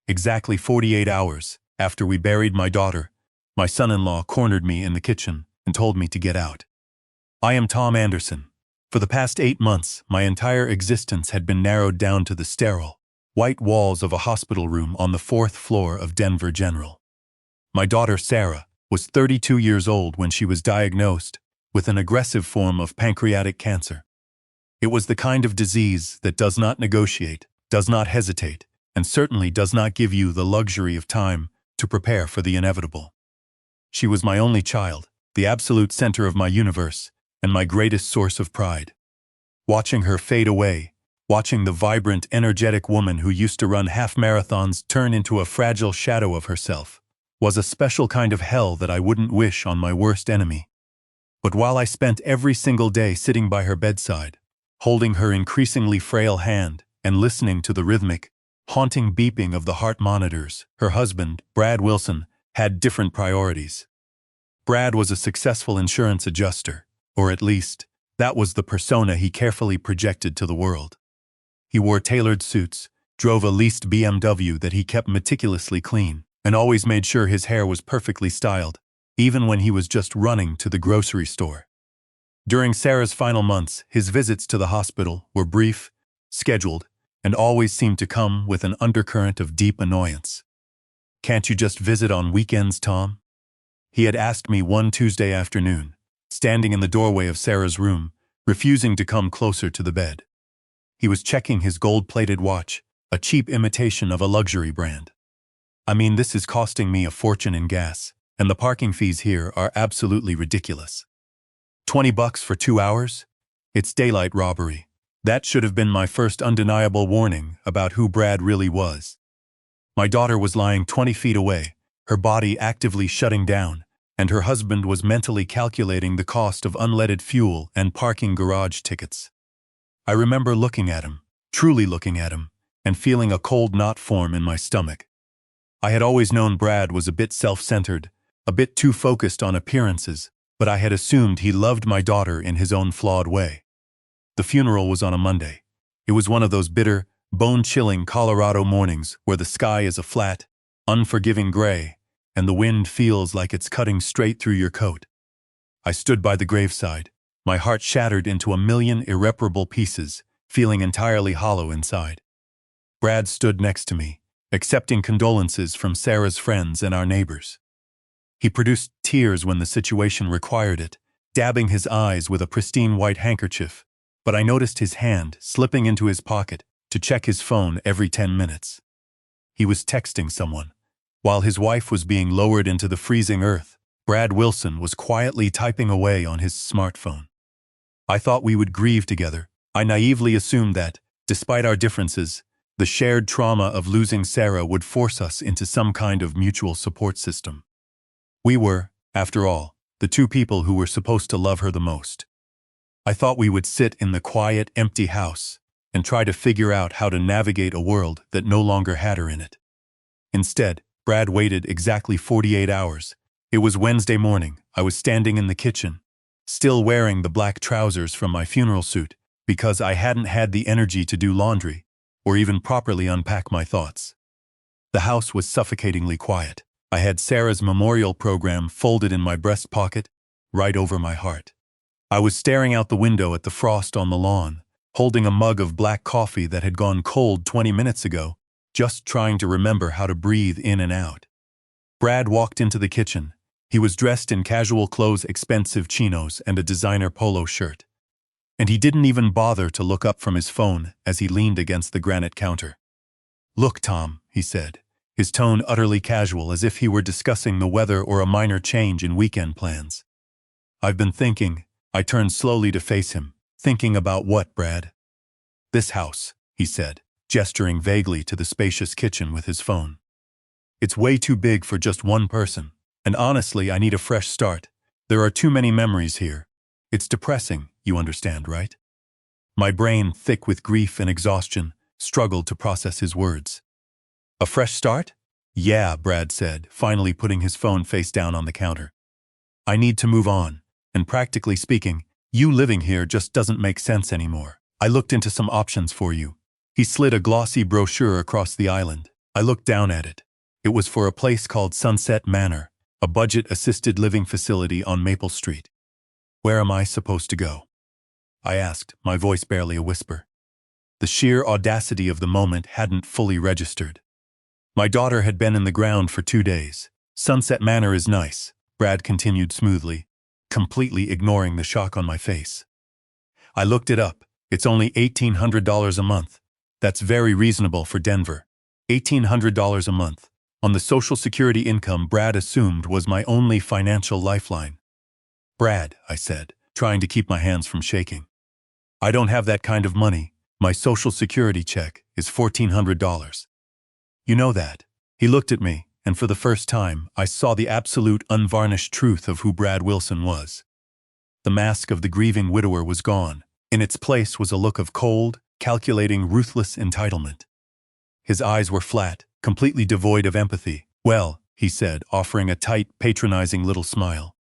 exactly 48 hours after we buried my daughter, my son-in-law cornered me in the kitchen and told me to get out. I am Tom Anderson. For the past 8 months, my entire existence had been narrowed down to the sterile, white walls of a hospital room on the 4th floor of Denver General. My daughter, Sarah, was 32 years old when she was diagnosed with an aggressive form of pancreatic cancer. It was the kind of disease that does not negotiate, does not hesitate, and certainly does not give you the luxury of time to prepare for the inevitable. She was my only child, the absolute center of my universe, and my greatest source of pride. Watching her fade away, watching the vibrant, energetic woman who used to run half marathons turn into a fragile shadow of herself, was a special kind of hell that I wouldn't wish on my worst enemy. But while I spent every single day sitting by her bedside, holding her increasingly frail hand and listening to the rhythmic, haunting beeping of the heart monitors, her husband, Brad Wilson, had different priorities. Brad was a successful insurance adjuster, or at least, that was the persona he carefully projected to the world. He wore tailored suits, drove a leased BMW that he kept meticulously clean, and always made sure his hair was perfectly styled, even when he was just running to the grocery store. During Sarah's final months, his visits to the hospital were brief, scheduled, and always seemed to come with an undercurrent of deep annoyance. "Can't you just visit on weekends, Tom?" He had asked me one Tuesday afternoon, standing in the doorway of Sarah's room, refusing to come closer to the bed. He was checking his gold-plated watch, a cheap imitation of a luxury brand. "I mean, this is costing me a fortune in gas, and the parking fees here are absolutely ridiculous. $20 for 2 hours? It's daylight robbery." That should have been my first undeniable warning about who Brad really was. My daughter was lying 20 feet away, her body actively shutting down, and her husband was mentally calculating the cost of unleaded fuel and parking garage tickets. I remember looking at him, truly looking at him, and feeling a cold knot form in my stomach. I had always known Brad was a bit self-centered, a bit too focused on appearances, but I had assumed he loved my daughter in his own flawed way. The funeral was on a Monday. It was one of those bitter, bone-chilling Colorado mornings where the sky is a flat, unforgiving gray, and the wind feels like it's cutting straight through your coat. I stood by the graveside, my heart shattered into a million irreparable pieces, feeling entirely hollow inside. Brad stood next to me, accepting condolences from Sarah's friends and our neighbors. He produced tears when the situation required it, dabbing his eyes with a pristine white handkerchief, but I noticed his hand slipping into his pocket to check his phone every 10 minutes. He was texting someone. While his wife was being lowered into the freezing earth, Brad Wilson was quietly typing away on his smartphone. I thought we would grieve together. I naively assumed that, despite our differences, the shared trauma of losing Sarah would force us into some kind of mutual support system. We were, after all, the two people who were supposed to love her the most. I thought we would sit in the quiet, empty house and try to figure out how to navigate a world that no longer had her in it. Instead, Brad waited exactly 48 hours. It was Wednesday morning. I was standing in the kitchen, still wearing the black trousers from my funeral suit because I hadn't had the energy to do laundry or even properly unpack my thoughts. The house was suffocatingly quiet. I had Sarah's memorial program folded in my breast pocket, right over my heart. I was staring out the window at the frost on the lawn, holding a mug of black coffee that had gone cold 20 minutes ago, just trying to remember how to breathe in and out. Brad walked into the kitchen. He was dressed in casual clothes, expensive chinos, and a designer polo shirt. And he didn't even bother to look up from his phone as he leaned against the granite counter. "Look, Tom," he said, his tone utterly casual, as if he were discussing the weather or a minor change in weekend plans. "I've been thinking." I turned slowly to face him. "Thinking about what, Brad?" "This house," he said, gesturing vaguely to the spacious kitchen with his phone. "It's way too big for just one person, and honestly, I need a fresh start. There are too many memories here. It's depressing, you understand, right?" My brain, thick with grief and exhaustion, struggled to process his words. "A fresh start?" "Yeah," Brad said, finally putting his phone face down on the counter. "I need to move on. And practically speaking, you living here just doesn't make sense anymore. I looked into some options for you." He slid a glossy brochure across the island, I looked down at it. It was for a place called Sunset Manor, a budget-assisted living facility on Maple Street. Where am I supposed to go? I asked, my voice barely a whisper. The sheer audacity of the moment hadn't fully registered. My daughter had been in the ground for 2 days. Sunset Manor is nice, Brad continued smoothly, completely ignoring the shock on my face. I looked it up. It's only $1,800 a month. That's very reasonable for Denver. $1,800 a month. On the Social Security income Brad assumed was my only financial lifeline. Brad, I said, trying to keep my hands from shaking. I don't have that kind of money. My Social Security check is $1,400. You know that. He looked at me, and for the first time, I saw the absolute unvarnished truth of who Brad Wilson was. The mask of the grieving widower was gone. In its place was a look of cold, calculating, ruthless entitlement. His eyes were flat, completely devoid of empathy. Well, he said, offering a tight, patronizing little smile.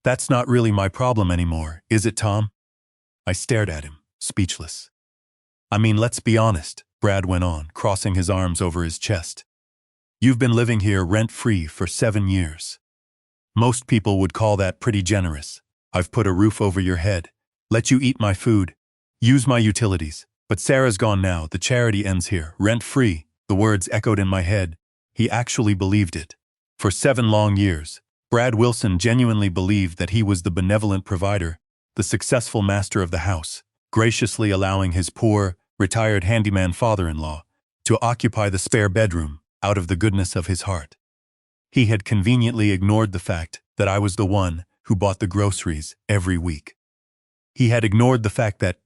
That's not really my problem anymore, is it, Tom? I stared at him, speechless. I mean, let's be honest, Brad went on, crossing his arms over his chest. You've been living here rent-free for 7 years. Most people would call that pretty generous. I've put a roof over your head, let you eat my food, use my utilities. But Sarah's gone now, the charity ends here, rent-free. The words echoed in my head. He actually believed it. For 7 long years, Brad Wilson genuinely believed that he was the benevolent provider, the successful master of the house, graciously allowing his poor, retired handyman father-in-law to occupy the spare bedroom out of the goodness of his heart. He had conveniently ignored the fact that I was the one who bought the groceries every week. He had ignored the fact that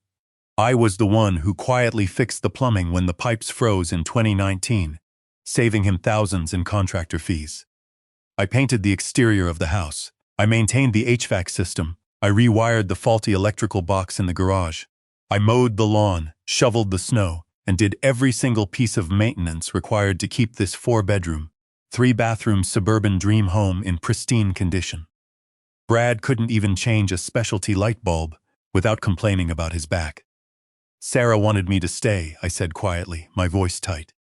I was the one who quietly fixed the plumbing when the pipes froze in 2019, saving him thousands in contractor fees. I painted the exterior of the house. I maintained the HVAC system. I rewired the faulty electrical box in the garage. I mowed the lawn, shoveled the snow, and did every single piece of maintenance required to keep this 4-bedroom, 3-bathroom suburban dream home in pristine condition. Brad couldn't even change a specialty light bulb without complaining about his back. Sarah wanted me to stay, I said quietly, my voice tight.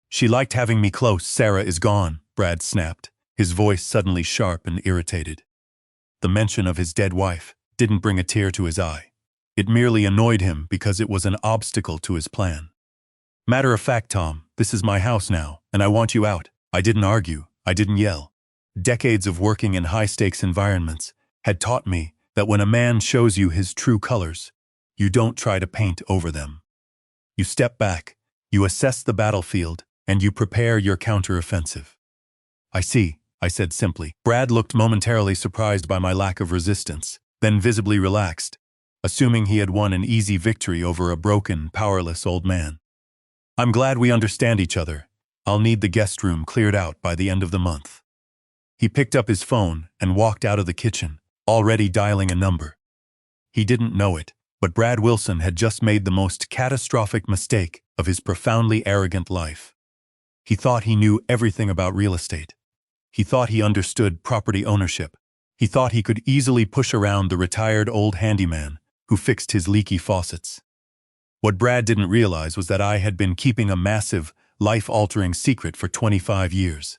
She liked having me close. Sarah is gone, Brad snapped, his voice suddenly sharp and irritated. The mention of his dead wife didn't bring a tear to his eye. It merely annoyed him because it was an obstacle to his plan. Matter of fact, Tom, this is my house now, and I want you out. I didn't argue. I didn't yell. Decades of working in high-stakes environments had taught me that when a man shows you his true colors, you don't try to paint over them. You step back, you assess the battlefield, and you prepare your counteroffensive. I see, I said simply. Brad looked momentarily surprised by my lack of resistance, then visibly relaxed, assuming he had won an easy victory over a broken, powerless old man. I'm glad we understand each other. I'll need the guest room cleared out by the end of the month. He picked up his phone and walked out of the kitchen, already dialing a number. He didn't know it, but Brad Wilson had just made the most catastrophic mistake of his profoundly arrogant life. He thought he knew everything about real estate. He thought he understood property ownership. He thought he could easily push around the retired old handyman who fixed his leaky faucets. What Brad didn't realize was that I had been keeping a massive, life-altering secret for 25 years.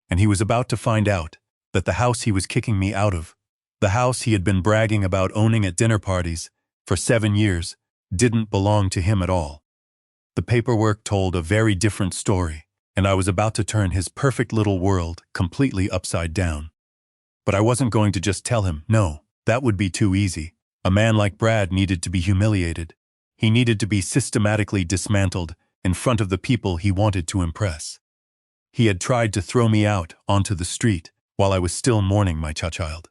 And he was about to find out that the house he was kicking me out of, the house he had been bragging about owning at dinner parties for 7 years, didn't belong to him at all. The paperwork told a very different story, and I was about to turn his perfect little world completely upside down. But I wasn't going to just tell him, no, that would be too easy. A man like Brad needed to be humiliated. He needed to be systematically dismantled in front of the people he wanted to impress. He had tried to throw me out onto the street while I was still mourning my child.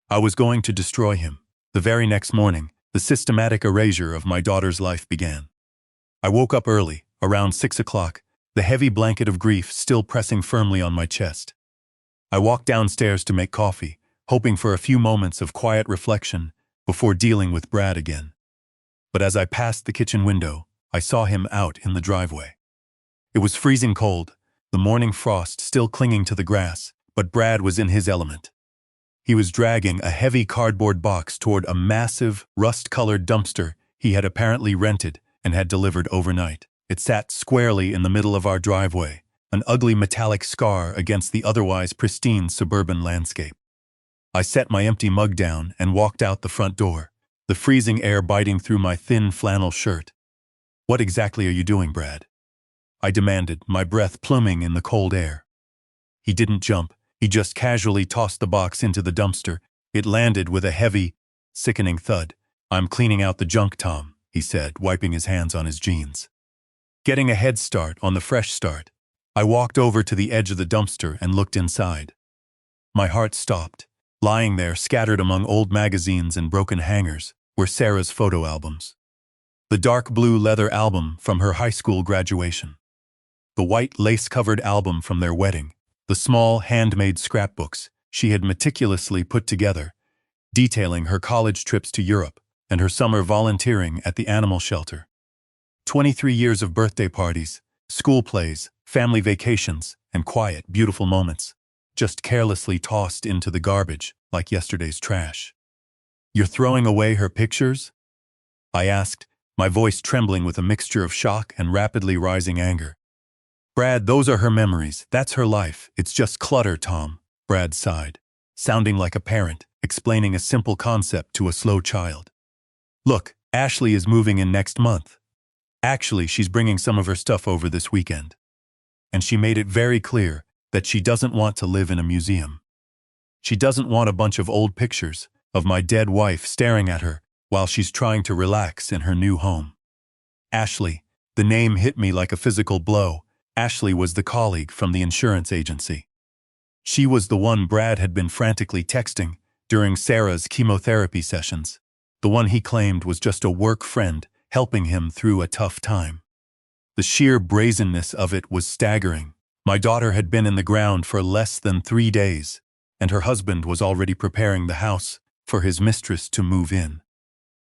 I was going to destroy him. The very next morning, the systematic erasure of my daughter's life began. I woke up early, around 6 o'clock, the heavy blanket of grief still pressing firmly on my chest. I walked downstairs to make coffee, hoping for a few moments of quiet reflection before dealing with Brad again. But as I passed the kitchen window, I saw him out in the driveway. It was freezing cold, the morning frost still clinging to the grass, but Brad was in his element. He was dragging a heavy cardboard box toward a massive, rust-colored dumpster he had apparently rented and had delivered overnight. It sat squarely in the middle of our driveway, an ugly metallic scar against the otherwise pristine suburban landscape. I set my empty mug down and walked out the front door, the freezing air biting through my thin flannel shirt. "What exactly are you doing, Brad?" I demanded, my breath pluming in the cold air. He didn't jump. He just casually tossed the box into the dumpster. It landed with a heavy, sickening thud. "I'm cleaning out the junk, Tom," he said, wiping his hands on his jeans. Getting a head start on the fresh start, I walked over to the edge of the dumpster and looked inside. My heart stopped. Lying there, scattered among old magazines and broken hangers, were Sarah's photo albums. The dark blue leather album from her high school graduation. The white lace-covered album from their wedding. The small, handmade scrapbooks she had meticulously put together, detailing her college trips to Europe and her summer volunteering at the animal shelter. 23 years of birthday parties, school plays, family vacations, and quiet, beautiful moments, just carelessly tossed into the garbage like yesterday's trash. "You're throwing away her pictures?" I asked, my voice trembling with a mixture of shock and rapidly rising anger. "Brad, those are her memories. That's her life. It's just clutter, Tom," Brad sighed, sounding like a parent explaining a simple concept to a slow child. "Look, Ashley is moving in next month. Actually, she's bringing some of her stuff over this weekend. And she made it very clear that she doesn't want to live in a museum. She doesn't want a bunch of old pictures of my dead wife staring at her while she's trying to relax in her new home." Ashley, the name hit me like a physical blow. Ashley was the colleague from the insurance agency. She was the one Brad had been frantically texting during Sarah's chemotherapy sessions, the one he claimed was just a work friend helping him through a tough time. The sheer brazenness of it was staggering. My daughter had been in the ground for less than 3 days, and her husband was already preparing the house for his mistress to move in.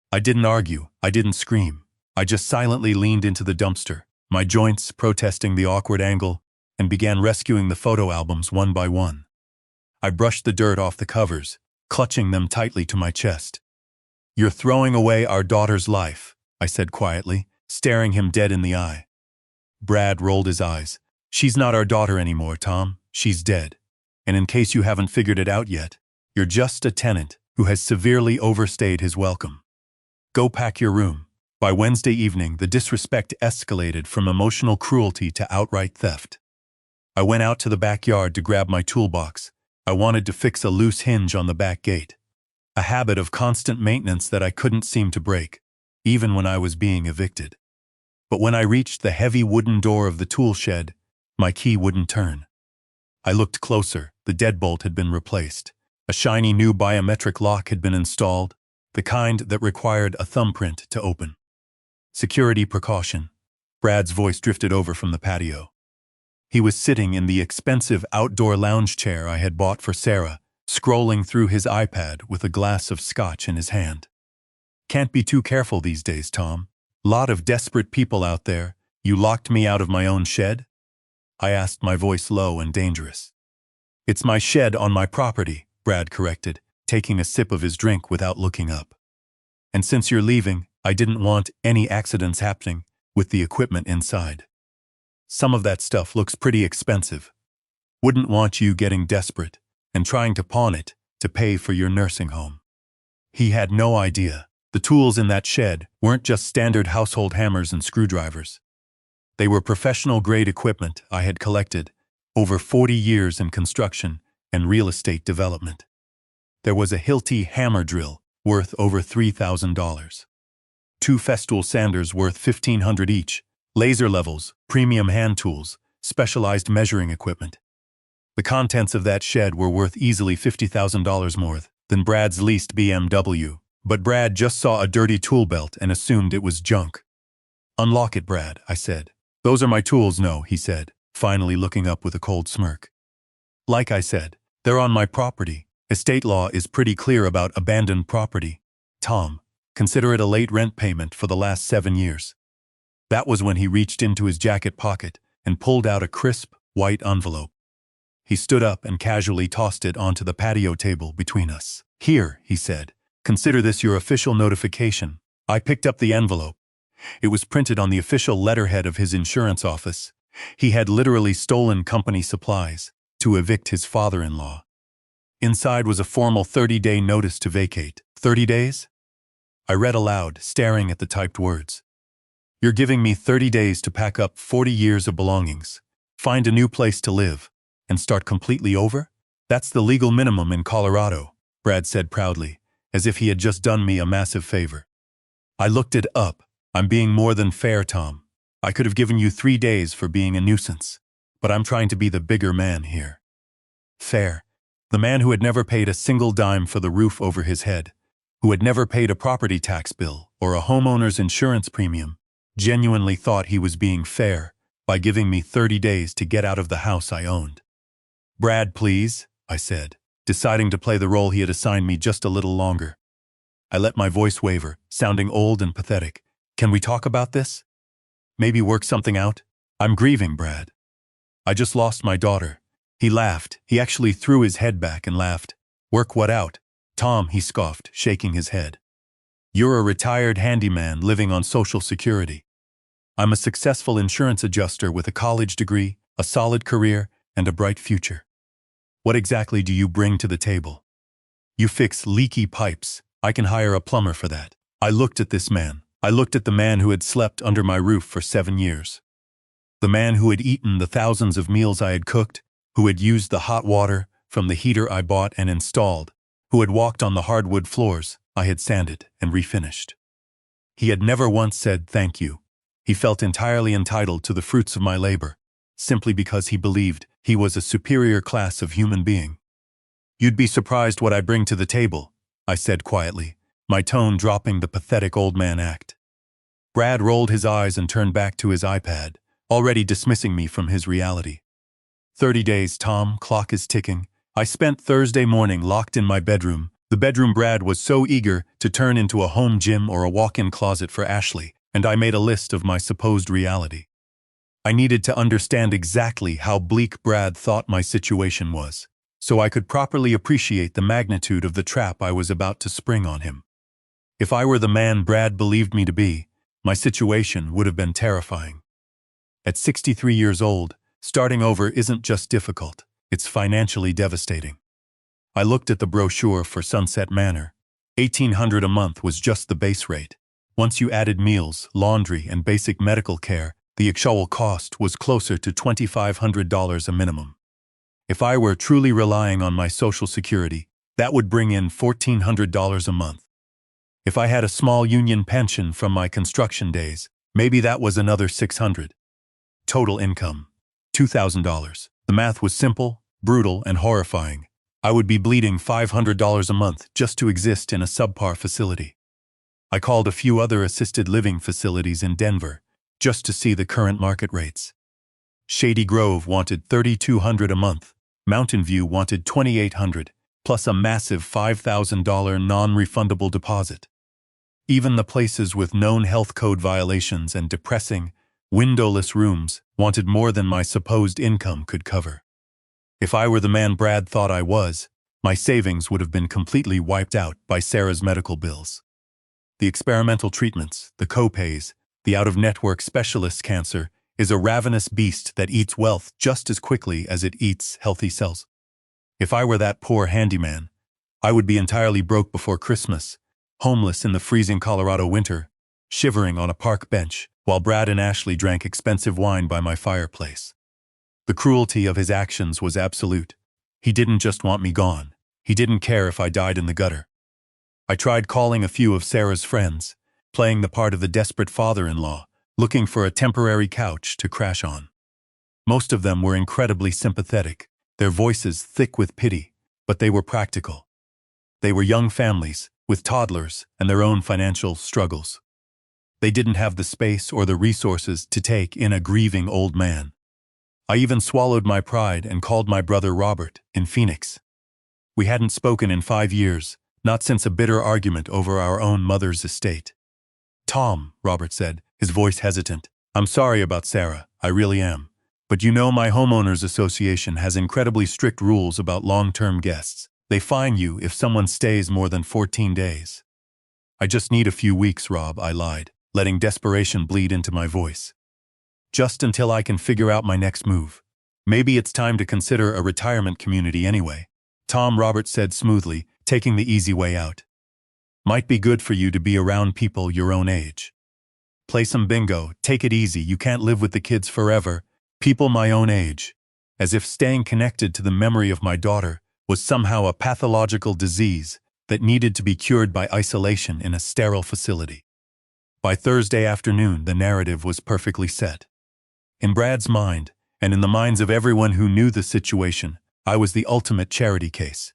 I didn't argue, I didn't scream. I just silently leaned into the dumpster, my joints protesting the awkward angle, and began rescuing the photo albums one by one. I brushed the dirt off the covers, clutching them tightly to my chest. "You're throwing away our daughter's life," I said quietly, staring him dead in the eye. Brad rolled his eyes. "She's not our daughter anymore, Tom. She's dead. And in case you haven't figured it out yet, you're just a tenant who has severely overstayed his welcome. Go pack your room." By Wednesday evening, the disrespect escalated from emotional cruelty to outright theft. I went out to the backyard to grab my toolbox. I wanted to fix a loose hinge on the back gate, a habit of constant maintenance that I couldn't seem to break, even when I was being evicted. But when I reached the heavy wooden door of the tool shed, my key wouldn't turn. I looked closer. The deadbolt had been replaced. A shiny new biometric lock had been installed, the kind that required a thumbprint to open. "Security precaution." Brad's voice drifted over from the patio. He was sitting in the expensive outdoor lounge chair I had bought for Sarah, scrolling through his iPad with a glass of scotch in his hand. "Can't be too careful these days, Tom. Lot of desperate people out there. You locked me out of my own shed?" I asked, my voice low and dangerous. "It's my shed on my property," Brad corrected, taking a sip of his drink without looking up. "And since you're leaving, I didn't want any accidents happening with the equipment inside. Some of that stuff looks pretty expensive. Wouldn't want you getting desperate and trying to pawn it to pay for your nursing home." He had no idea. The tools in that shed weren't just standard household hammers and screwdrivers. They were professional-grade equipment I had collected over 40 years in construction and real estate development. There was a Hilti hammer drill worth over $3,000. 2 Festool sanders worth $1,500 each, laser levels, premium hand tools, specialized measuring equipment. The contents of that shed were worth easily $50,000 more than Brad's leased BMW, but Brad just saw a dirty tool belt and assumed it was junk. "Unlock it, Brad," I said. "Those are my tools." "No," he said, finally looking up with a cold smirk. "Like I said, they're on my property. Estate law is pretty clear about abandoned property. Tom, consider it a late rent payment for the last 7 years." That was when he reached into his jacket pocket and pulled out a crisp, white envelope. He stood up and casually tossed it onto the patio table between us. "Here," he said, "consider this your official notification." I picked up the envelope. It was printed on the official letterhead of his insurance office. He had literally stolen company supplies to evict his father-in-law. Inside was a formal 30-day notice to vacate. 30 days? I read aloud, staring at the typed words. You're giving me 30 days to pack up 40 years of belongings, find a new place to live, and start completely over? That's the legal minimum in Colorado, Brad said proudly, as if he had just done me a massive favor. I looked it up. I'm being more than fair, Tom. I could have given you 3 days for being a nuisance, but I'm trying to be the bigger man here. Fair. The man who had never paid a single dime for the roof over his head, who had never paid a property tax bill or a homeowner's insurance premium, genuinely thought he was being fair by giving me 30 days to get out of the house I owned. Brad, please, I said, deciding to play the role he had assigned me just a little longer. I let my voice waver, sounding old and pathetic. Can we talk about this? Maybe work something out? I'm grieving, Brad. I just lost my daughter. He laughed. He actually threw his head back and laughed. Work what out? Tom, he scoffed, shaking his head. You're a retired handyman living on Social Security. I'm a successful insurance adjuster with a college degree, a solid career, and a bright future. What exactly do you bring to the table? You fix leaky pipes. I can hire a plumber for that. I looked at this man. I looked at the man who had slept under my roof for 7 years. The man who had eaten the thousands of meals I had cooked, who had used the hot water from the heater I bought and installed, who had walked on the hardwood floors I had sanded and refinished. He had never once said thank you. He felt entirely entitled to the fruits of my labor, simply because he believed he was a superior class of human being. You'd be surprised what I bring to the table, I said quietly, my tone dropping the pathetic old man act. Brad rolled his eyes and turned back to his iPad, already dismissing me from his reality. 30 days, Tom, clock is ticking. I spent Thursday morning locked in my bedroom, the bedroom Brad was so eager to turn into a home gym or a walk-in closet for Ashley, and I made a list of my supposed reality. I needed to understand exactly how bleak Brad thought my situation was, so I could properly appreciate the magnitude of the trap I was about to spring on him. If I were the man Brad believed me to be, my situation would have been terrifying. At 63 years old, starting over isn't just difficult, it's financially devastating. I looked at the brochure for Sunset Manor. $1,800 a month was just the base rate. Once you added meals, laundry, and basic medical care, the actual cost was closer to $2,500 a minimum. If I were truly relying on my Social Security, that would bring in $1,400 a month. If I had a small union pension from my construction days, maybe that was another $600. Total income, $2,000. The math was simple, brutal, and horrifying. I would be bleeding $500 a month just to exist in a subpar facility. I called a few other assisted living facilities in Denver, just to see the current market rates. Shady Grove wanted $3,200 a month. Mountain View wanted $2,800, plus a massive $5,000 non-refundable deposit. Even the places with known health code violations and depressing, windowless rooms wanted more than my supposed income could cover. If I were the man Brad thought I was, my savings would have been completely wiped out by Sarah's medical bills. The experimental treatments, the co-pays, the out-of-network specialist cancer is a ravenous beast that eats wealth just as quickly as it eats healthy cells. If I were that poor handyman, I would be entirely broke before Christmas, homeless in the freezing Colorado winter, shivering on a park bench while Brad and Ashley drank expensive wine by my fireplace. The cruelty of his actions was absolute. He didn't just want me gone. He didn't care if I died in the gutter. I tried calling a few of Sarah's friends, playing the part of the desperate father-in-law, looking for a temporary couch to crash on. Most of them were incredibly sympathetic, their voices thick with pity, but they were practical. They were young families, with toddlers and their own financial struggles. They didn't have the space or the resources to take in a grieving old man. I even swallowed my pride and called my brother Robert in Phoenix. We hadn't spoken in 5 years, not since a bitter argument over our own mother's estate. Tom, Robert said, his voice hesitant, I'm sorry about Sarah, I really am. But you know my homeowners association has incredibly strict rules about long-term guests. They fine you if someone stays more than 14 days. I just need a few weeks, Rob, I lied. letting desperation bleed into my voice. Just until I can figure out my next move. Maybe it's time to consider a retirement community anyway, Tom Roberts said smoothly, taking the easy way out. Might be good for you to be around people your own age. Play some bingo, take it easy, you can't live with the kids forever, people my own age. As if staying connected to the memory of my daughter was somehow a pathological disease that needed to be cured by isolation in a sterile facility. By Thursday afternoon, the narrative was perfectly set. In Brad's mind, and in the minds of everyone who knew the situation, I was the ultimate charity case.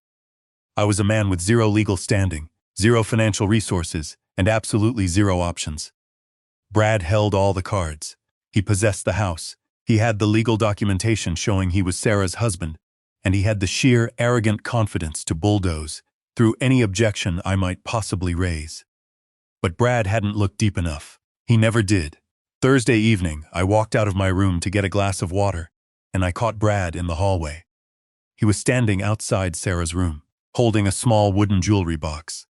I was a man with zero legal standing, zero financial resources, and absolutely zero options. Brad held all the cards. He possessed the house. He had the legal documentation showing he was Sarah's husband, and he had the sheer, arrogant confidence to bulldoze through any objection I might possibly raise. But Brad hadn't looked deep enough. He never did. Thursday evening, I walked out of my room to get a glass of water, and I caught Brad in the hallway. He was standing outside Sarah's room, holding a small wooden jewelry box.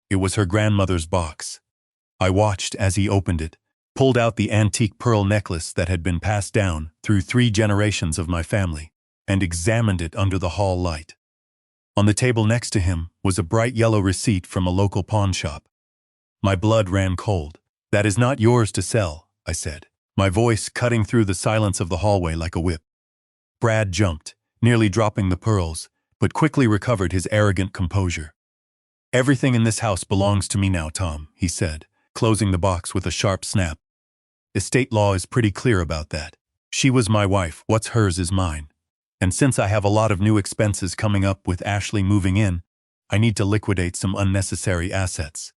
It was her grandmother's box. I watched as he opened it, pulled out the antique pearl necklace that had been passed down through 3 generations of my family, and examined it under the hall light. On the table next to him was a bright yellow receipt from a local pawn shop. My blood ran cold. "That is not yours to sell," I said, my voice cutting through the silence of the hallway like a whip. Brad jumped, nearly dropping the pearls, but quickly recovered his arrogant composure. "Everything in this house belongs to me now, Tom," he said, closing the box with a sharp snap. "Estate law is pretty clear about that. She was my wife, what's hers is mine. And since I have a lot of new expenses coming up with Ashley moving in, I need to liquidate some unnecessary assets."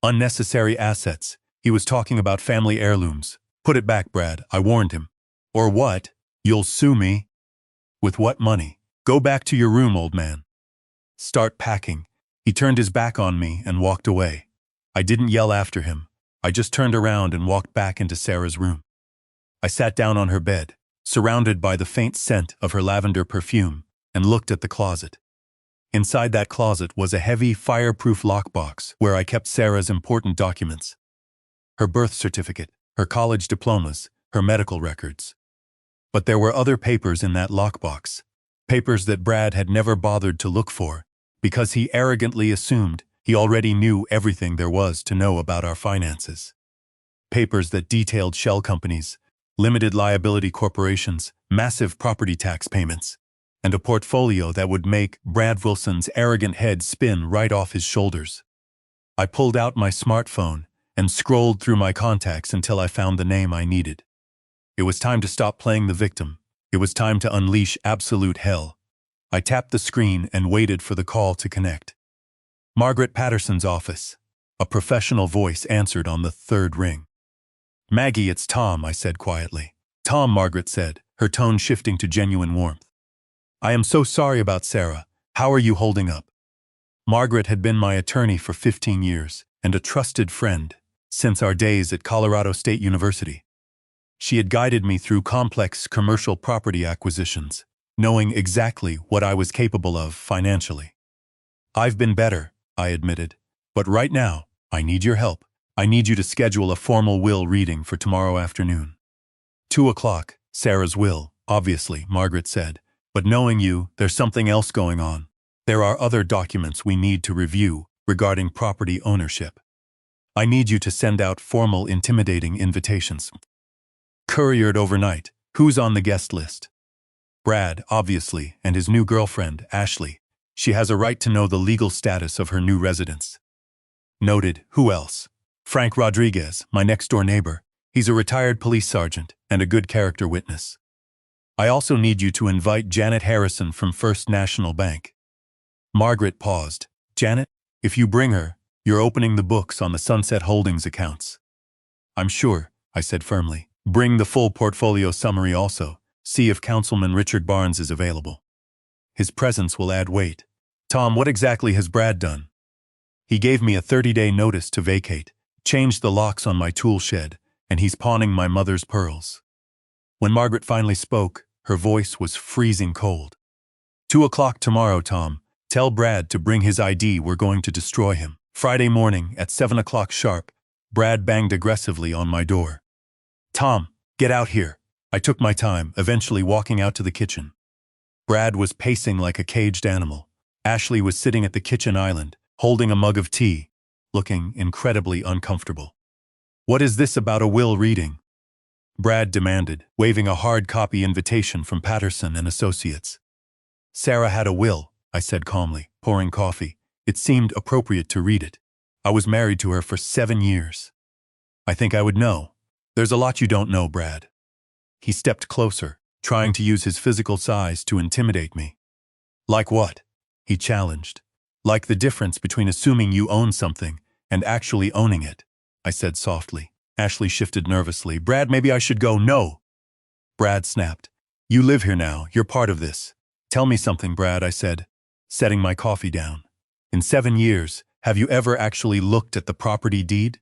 Unnecessary assets. He was talking about family heirlooms. "Put it back, Brad," I warned him. "Or what? You'll sue me?" "With what money? Go back to your room, old man." "Start packing." He turned his back on me and walked away. I didn't yell after him. I just turned around and walked back into Sarah's room. I sat down on her bed, surrounded by the faint scent of her lavender perfume, and looked at the closet. Inside that closet was a heavy, fireproof lockbox where I kept Sarah's important documents. Her birth certificate, her college diplomas, her medical records. But there were other papers in that lockbox, papers that Brad had never bothered to look for, because he arrogantly assumed he already knew everything there was to know about our finances. Papers that detailed shell companies, limited liability corporations, massive property tax payments, and a portfolio that would make Brad Wilson's arrogant head spin right off his shoulders. I pulled out my smartphone and scrolled through my contacts until I found the name I needed. It was time to stop playing the victim. It was time to unleash absolute hell. I tapped the screen and waited for the call to connect. Margaret Patterson's office. A professional voice answered on the 3rd ring. "Maggie, it's Tom," I said quietly. "Tom," Margaret said, her tone shifting to genuine warmth. "I am so sorry about Sarah. How are you holding up?" Margaret had been my attorney for 15 years and a trusted friend since our days at Colorado State University. She had guided me through complex commercial property acquisitions, knowing exactly what I was capable of financially. "I've been better," I admitted, "but right now, I need your help. I need you to schedule a formal will reading for tomorrow afternoon." 2 o'clock, Sarah's will, obviously, Margaret said, "but knowing you, there's something else going on. There are other documents we need to review regarding property ownership. I need you to send out formal intimidating invitations. Couriered overnight. Who's on the guest list?" "Brad, obviously, and his new girlfriend, Ashley. She has a right to know the legal status of her new residence." "Noted. Who else?" "Frank Rodriguez, my next-door neighbor. He's a retired police sergeant and a good character witness. I also need you to invite Janet Harrison from First National Bank." Margaret paused. "Janet? If you bring her, you're opening the books on the Sunset Holdings accounts." "I'm sure," I said firmly. "Bring the full portfolio summary also. See if Councilman Richard Barnes is available. His presence will add weight." "Tom, what exactly has Brad done?" "He gave me a 30-day notice to vacate, changed the locks on my tool shed, and he's pawning my mother's pearls." When Margaret finally spoke, her voice was freezing cold. 2 o'clock tomorrow, Tom. Tell Brad to bring his ID. We're going to destroy him. Friday morning at 7 o'clock sharp, Brad banged aggressively on my door. Tom, get out here. I took my time, eventually walking out to the kitchen. Brad was pacing like a caged animal. Ashley was sitting at the kitchen island, holding a mug of tea, looking incredibly uncomfortable. What is this about a will reading? Brad demanded, waving a hard copy invitation from Patterson and Associates. Sarah had a will, I said calmly, pouring coffee. It seemed appropriate to read it. I was married to her for 7 years. I think I would know. There's a lot you don't know, Brad. He stepped closer, trying to use his physical size to intimidate me. Like what? He challenged. Like the difference between assuming you own something and actually owning it, I said softly. Ashley shifted nervously. Brad, maybe I should go. No. Brad snapped. You live here now. You're part of this. Tell me something, Brad, I said, setting my coffee down. In 7 years, have you ever actually looked at the property deed?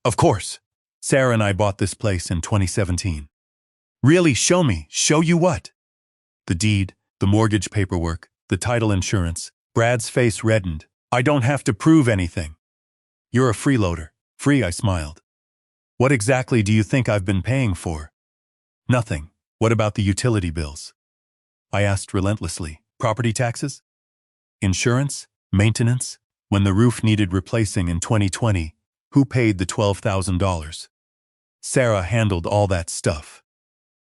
Of course. Sarah and I bought this place in 2017. Really? Show me. Show you what? The deed, the mortgage paperwork, the title insurance. Brad's face reddened. I don't have to prove anything. You're a freeloader. Free, I smiled. What exactly do you think I've been paying for? Nothing. What about the utility bills? I asked relentlessly. Property taxes? Insurance? Maintenance? When the roof needed replacing in 2020, who paid the $12,000? Sarah handled all that stuff.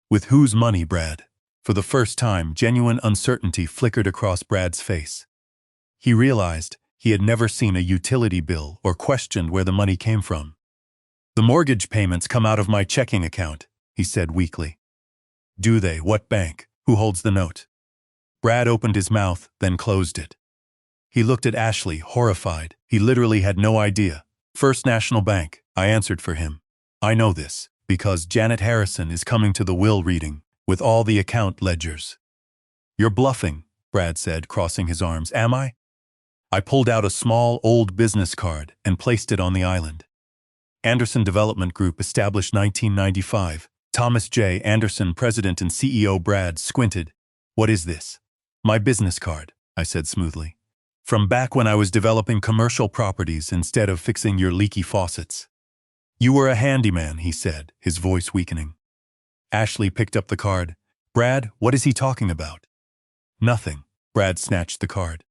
With whose money, Brad? For the first time, genuine uncertainty flickered across Brad's face. He realized he had never seen a utility bill or questioned where the money came from. The mortgage payments come out of my checking account, he said weakly. Do they? What bank? Who holds the note? Brad opened his mouth, then closed it. He looked at Ashley, horrified. He literally had no idea. First National Bank, I answered for him. I know this, because Janet Harrison is coming to the will reading, with all the account ledgers. You're bluffing, Brad said, crossing his arms. Am I? I pulled out a small, old business card and placed it on the island. Anderson Development Group, established 1995. Thomas J. Anderson, President and CEO. Brad squinted. What is this? My business card, I said smoothly. From back when I was developing commercial properties instead of fixing your leaky faucets. You were a handyman, he said, his voice weakening. Ashley picked up the card. Brad, what is he talking about? Nothing. Brad snatched the card.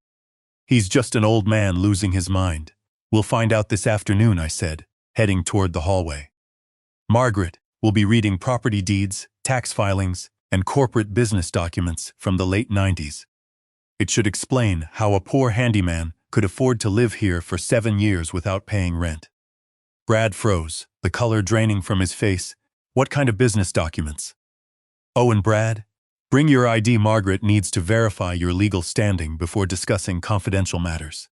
He's just an old man losing his mind. We'll find out this afternoon, I said, heading toward the hallway. Margaret will be reading property deeds, tax filings, and corporate business documents from the late 90s. It should explain how a poor handyman could afford to live here for 7 years without paying rent. Brad froze, the color draining from his face. What kind of business documents? Oh, and Brad, bring your ID. Margaret needs to verify your legal standing before discussing confidential matters.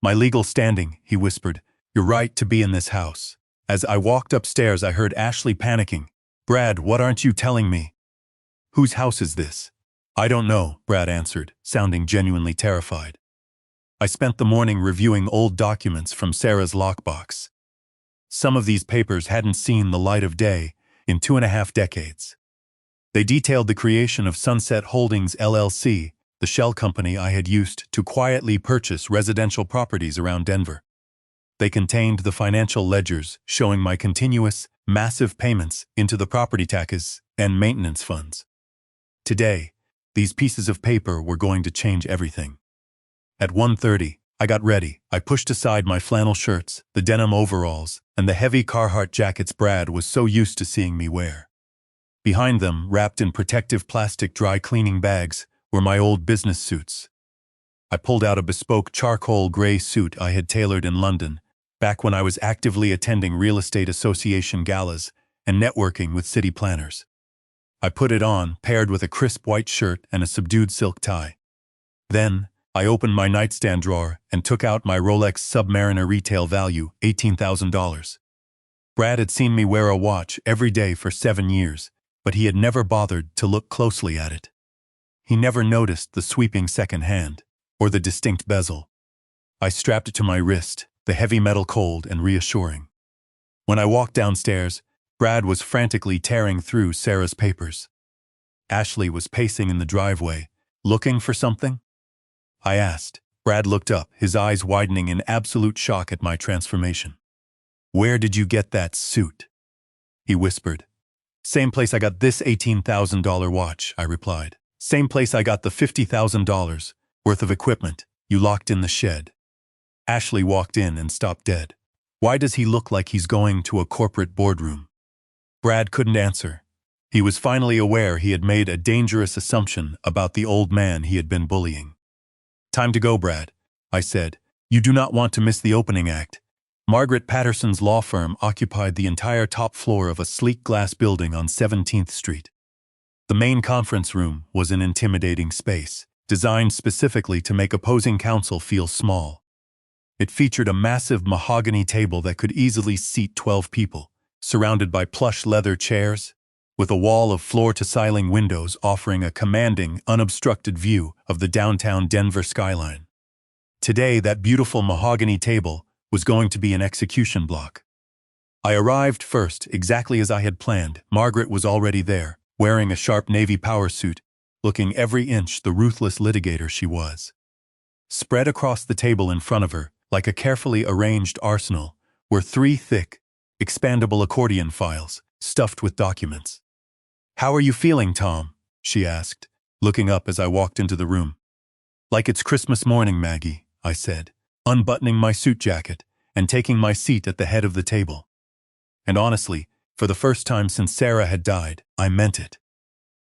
My legal standing, he whispered. Your right to be in this house. As I walked upstairs, I heard Ashley panicking. Brad, what aren't you telling me? Whose house is this? I don't know, Brad answered, sounding genuinely terrified. I spent the morning reviewing old documents from Sarah's lockbox. Some of these papers hadn't seen the light of day in 2.5 decades. They detailed the creation of Sunset Holdings LLC, the shell company I had used to quietly purchase residential properties around Denver. They contained the financial ledgers showing my continuous, massive payments into the property taxes and maintenance funds. Today, these pieces of paper were going to change everything. At 1:30, I got ready. I pushed aside my flannel shirts, the denim overalls, and the heavy Carhartt jackets Brad was so used to seeing me wear. Behind them, wrapped in protective plastic dry cleaning bags, were my old business suits. I pulled out a bespoke charcoal gray suit I had tailored in London, back when I was actively attending real estate association galas and networking with city planners. I put it on, paired with a crisp white shirt and a subdued silk tie. Then, I opened my nightstand drawer and took out my Rolex Submariner retail value, $18,000. Brad had seen me wear a watch every day for 7 years, but he had never bothered to look closely at it. He never noticed the sweeping second hand, or the distinct bezel. I strapped it to my wrist, the heavy metal cold and reassuring. When I walked downstairs, Brad was frantically tearing through Sarah's papers. Ashley was pacing in the driveway, looking for something? I asked. Brad looked up, his eyes widening in absolute shock at my transformation. "Where did you get that suit?" he whispered. "Same place I got this $18,000 watch," I replied. "Same place I got the $50,000 worth of equipment you locked in the shed." Ashley walked in and stopped dead. "Why does he look like he's going to a corporate boardroom?" Brad couldn't answer. He was finally aware he had made a dangerous assumption about the old man he had been bullying. "Time to go, Brad," I said. "You do not want to miss the opening act." Margaret Patterson's law firm occupied the entire top floor of a sleek glass building on 17th Street. The main conference room was an intimidating space, designed specifically to make opposing counsel feel small. It featured a massive mahogany table that could easily seat 12 people, surrounded by plush leather chairs, with a wall of floor-to-ceiling windows offering a commanding, unobstructed view of the downtown Denver skyline. Today, that beautiful mahogany table was going to be an execution block. I arrived first, exactly as I had planned. Margaret was already there, wearing a sharp navy power suit, looking every inch the ruthless litigator she was. Spread across the table in front of her, like a carefully arranged arsenal, were 3 thick, expandable accordion files, stuffed with documents. "How are you feeling, Tom?" she asked, looking up as I walked into the room. "Like it's Christmas morning, Maggie," I said, unbuttoning my suit jacket and taking my seat at the head of the table. And honestly, for the first time since Sarah had died, I meant it.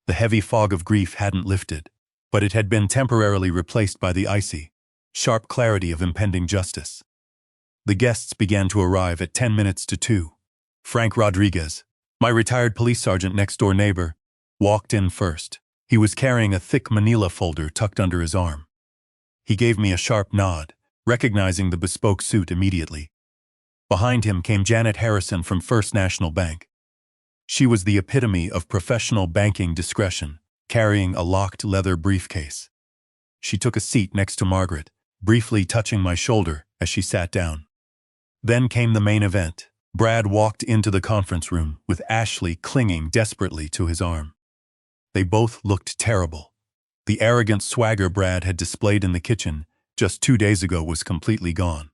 The heavy fog of grief hadn't lifted, but it had been temporarily replaced by the icy, sharp clarity of impending justice. The guests began to arrive at 10 minutes to 2. Frank Rodriguez, my retired police sergeant next-door neighbor, walked in first. He was carrying a thick manila folder tucked under his arm. He gave me a sharp nod, recognizing the bespoke suit immediately. Behind him came Janet Harrison from First National Bank. She was the epitome of professional banking discretion, carrying a locked leather briefcase. She took a seat next to Margaret, briefly touching my shoulder as she sat down. Then came the main event. Brad walked into the conference room with Ashley clinging desperately to his arm. They both looked terrible. The arrogant swagger Brad had displayed in the kitchen just 2 days ago was completely gone.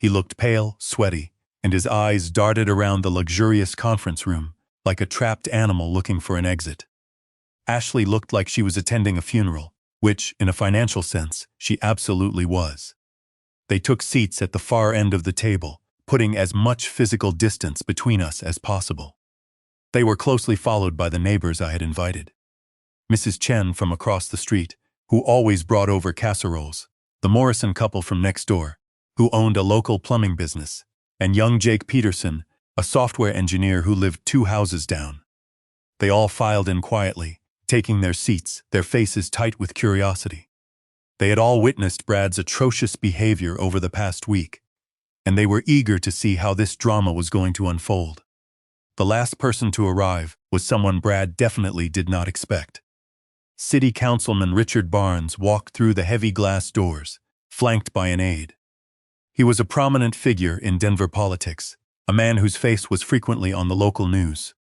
He looked pale, sweaty, and his eyes darted around the luxurious conference room like a trapped animal looking for an exit. Ashley looked like she was attending a funeral, which, in a financial sense, she absolutely was. They took seats at the far end of the table, putting as much physical distance between us as possible. They were closely followed by the neighbors I had invited. Mrs. Chen from across the street, who always brought over casseroles, the Morrison couple from next door, who owned a local plumbing business, and young Jake Peterson, a software engineer who lived 2 houses down. They all filed in quietly, taking their seats, their faces tight with curiosity. They had all witnessed Brad's atrocious behavior over the past week, and they were eager to see how this drama was going to unfold. The last person to arrive was someone Brad definitely did not expect. City Councilman Richard Barnes walked through the heavy glass doors, flanked by an aide. He was a prominent figure in Denver politics, a man whose face was frequently on the local news.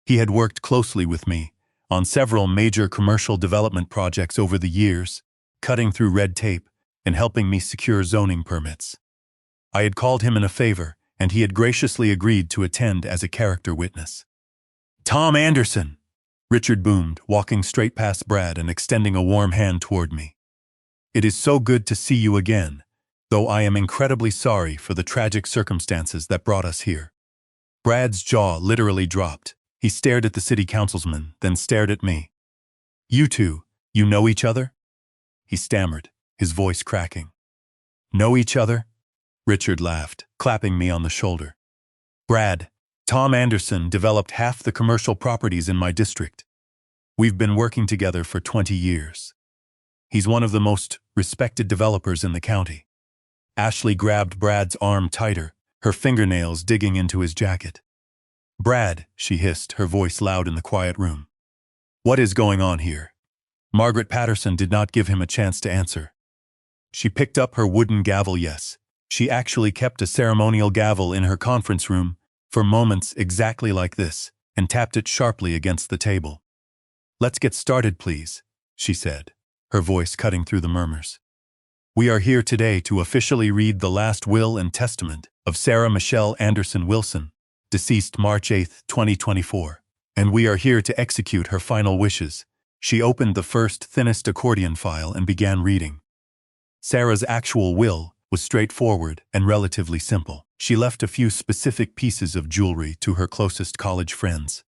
He had worked closely with me on several major commercial development projects over the years, cutting through red tape and helping me secure zoning permits. I had called him in a favor, and he had graciously agreed to attend as a character witness. "Tom Anderson!" Richard boomed, walking straight past Brad and extending a warm hand toward me. "It is so good to see you again, though I am incredibly sorry for the tragic circumstances that brought us here." Brad's jaw literally dropped. He stared at the city councilman, then stared at me. "You two, you know each other?" he stammered, his voice cracking. "Know each other?" Richard laughed, clapping me on the shoulder. "Brad, Tom Anderson developed half the commercial properties in my district. We've been working together for 20 years. He's one of the most respected developers in the county." Ashley grabbed Brad's arm tighter, her fingernails digging into his jacket. "Brad," she hissed, her voice loud in the quiet room. "What is going on here?" Margaret Patterson did not give him a chance to answer. She picked up her wooden gavel. Yes, she actually kept a ceremonial gavel in her conference room for moments exactly like this, and tapped it sharply against the table. "Let's get started, please," she said, her voice cutting through the murmurs. We are here today to officially read the last will and testament of Sarah Michelle Anderson Wilson, deceased March 8, 2024. And we are here to execute her final wishes. She opened the first, thinnest accordion file and began reading. Sarah's actual will was straightforward and relatively simple. She left a few specific pieces of jewelry to her closest college friends.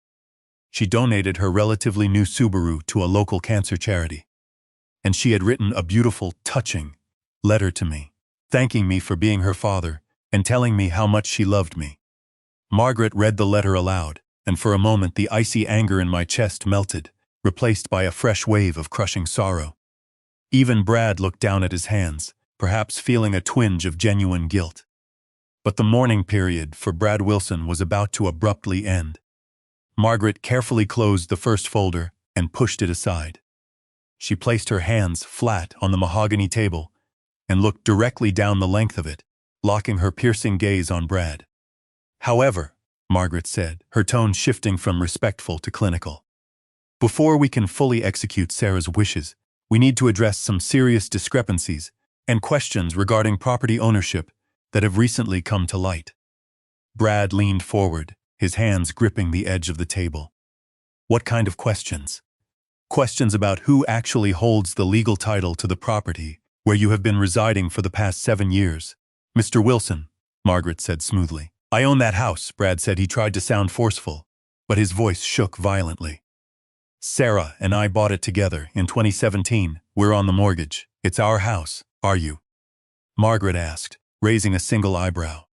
She donated her relatively new Subaru to a local cancer charity. And she had written a beautiful, touching letter to me, thanking me for being her father and telling me how much she loved me. Margaret read the letter aloud, and for a moment the icy anger in my chest melted, replaced by a fresh wave of crushing sorrow. Even Brad looked down at his hands, perhaps feeling a twinge of genuine guilt. But the mourning period for Brad Wilson was about to abruptly end. Margaret carefully closed the first folder and pushed it aside. She placed her hands flat on the mahogany table and looked directly down the length of it, locking her piercing gaze on Brad. "However," Margaret said, her tone shifting from respectful to clinical, "before we can fully execute Sarah's wishes, we need to address some serious discrepancies and questions regarding property ownership that have recently come to light." Brad leaned forward, his hands gripping the edge of the table. "What kind of questions?" "Questions about who actually holds the legal title to the property where you have been residing for the past 7 years. Mr. Wilson," Margaret said smoothly. "I own that house," Brad said. He tried to sound forceful, but his voice shook violently. "Sarah and I bought it together in 2017. We're on the mortgage. It's our house, are you?" Margaret asked, raising a single eyebrow.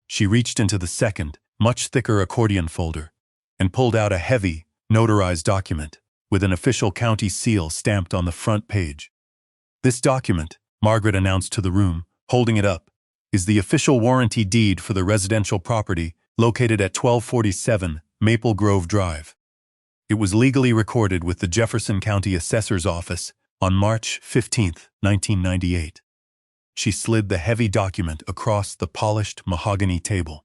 She reached into the second, much thicker accordion folder and pulled out a heavy, notarized document with an official county seal stamped on the front page. "This document," Margaret announced to the room, holding it up, "is the official warranty deed for the residential property located at 1247 Maple Grove Drive. It was legally recorded with the Jefferson County Assessor's Office on March 15, 1998. She slid the heavy document across the polished mahogany table.